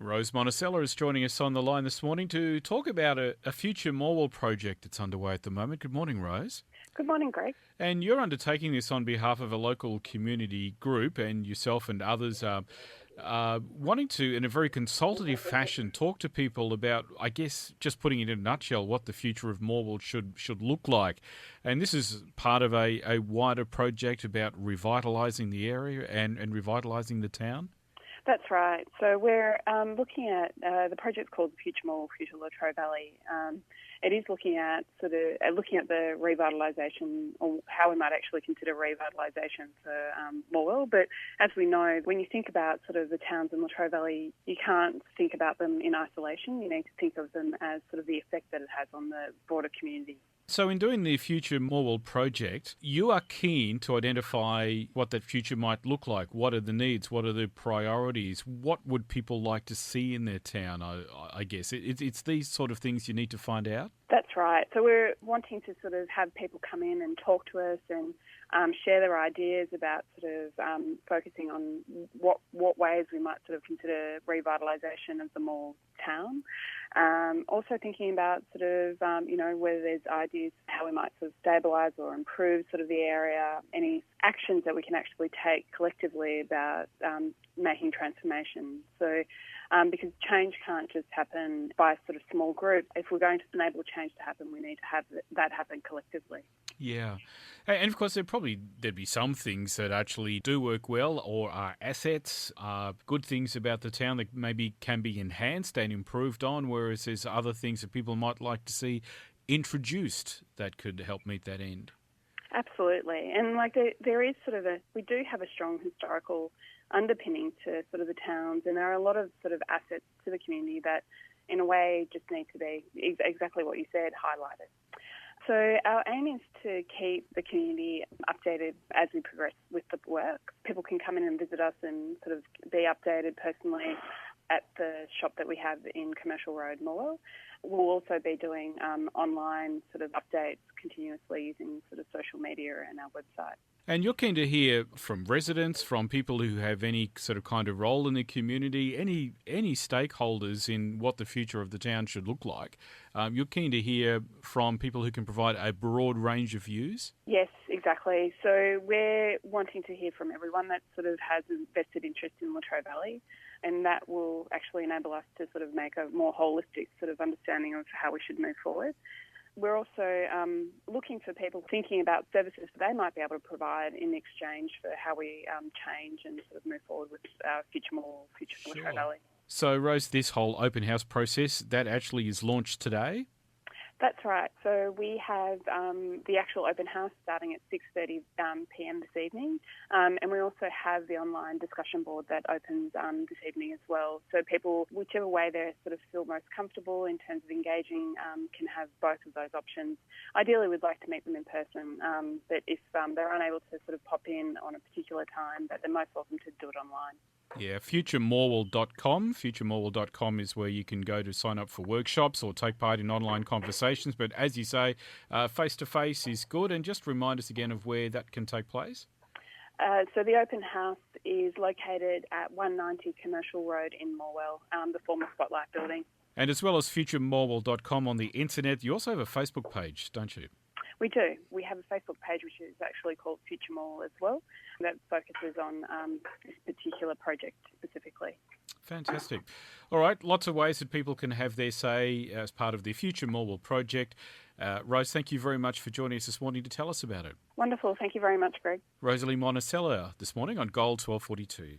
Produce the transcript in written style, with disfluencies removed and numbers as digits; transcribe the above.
Rose Monacella is joining us on the line this morning to talk about a future Morwell project that's underway at the moment. Good morning, Rose. Good morning, Greg. And you're undertaking this on behalf of a local community group, and yourself and others are wanting to, in a very consultative fashion, talk to people about, I guess, just putting it in a nutshell, what the future of Morwell should look like. And this is part of a wider project about revitalising the area and revitalising the town. That's right. So we're looking at the project's called Future Morwell, Future Latrobe Valley. It is looking at the revitalisation, or how we might actually consider revitalisation for Morwell. But as we know, when you think about sort of the towns in Latrobe Valley, you can't think about them in isolation. You need to think of them as sort of the effect that it has on the broader community. So in doing the Future Morwell project, you are keen to identify what that future might look like. What are the needs? What are the priorities? What would people like to see in their town, I guess? It's these sort of things you need to find out? That's right. So we're wanting to sort of have people come in and talk to us and share their ideas about sort of focusing on what ways we might sort of consider revitalisation of the Morwell town. Also thinking about sort of, whether there's ideas how we might sort of stabilise or improve sort of the area, any actions that we can actually take collectively about making transformation. So because change can't just happen by sort of small groups. If we're going to enable change to happen, we need to have that happen collectively. Yeah. And of course, there'd be some things that actually do work well or are assets, are good things about the town that maybe can be enhanced and improved on, whereas there's other things that people might like to see introduced that could help meet that end. Absolutely. And there is sort of we do have a strong historical underpinning to sort of the towns, and there are a lot of sort of assets to the community that in a way just need to be exactly what you said, highlighted. So our aim is to keep the community updated as we progress with the work. People can come in and visit us and sort of be updated personally at the shop that we have in Commercial Road, Morwell. We'll also be doing online sort of updates continuously using sort of social media and our website. And you're keen to hear from residents, from people who have any sort of kind of role in the community, any stakeholders in what the future of the town should look like. You're keen to hear from people who can provide a broad range of views? Yes, exactly. So we're wanting to hear from everyone that sort of has a vested interest in Latrobe Valley, and that will actually enable us to sort of make a more holistic sort of understanding of how we should move forward. We're also looking for people thinking about services that they might be able to provide in exchange for how we change and sort of move forward with Future Morwell, Future Latrobe Valley. So, Rose, this whole open house process, that actually is launched today? That's right. So we have the actual open house starting at 6:30 p.m. this evening, and we also have the online discussion board that opens this evening as well. So people, whichever way they sort of feel most comfortable in terms of engaging, can have both of those options. Ideally, we'd like to meet them in person, but if they're unable to sort of pop in on a particular time, that they're most welcome to do it online. Yeah, futuremorwell.com. Futuremorwell.com is where you can go to sign up for workshops or take part in online conversations. But as you say, face-to-face is good. And just remind us again of where that can take place. So the open house is located at 190 Commercial Road in Morwell, the former Spotlight building. And as well as futuremorwell.com on the internet, you also have a Facebook page, don't you? We do. We have a Facebook page which is actually called Future Morwell as well, that focuses on this particular project specifically. Fantastic. All right, lots of ways that people can have their say as part of the Future Morwell project. Rose, thank you very much for joining us this morning to tell us about it. Wonderful. Thank you very much, Greg. Rosalie Monacella this morning on Gold 1242.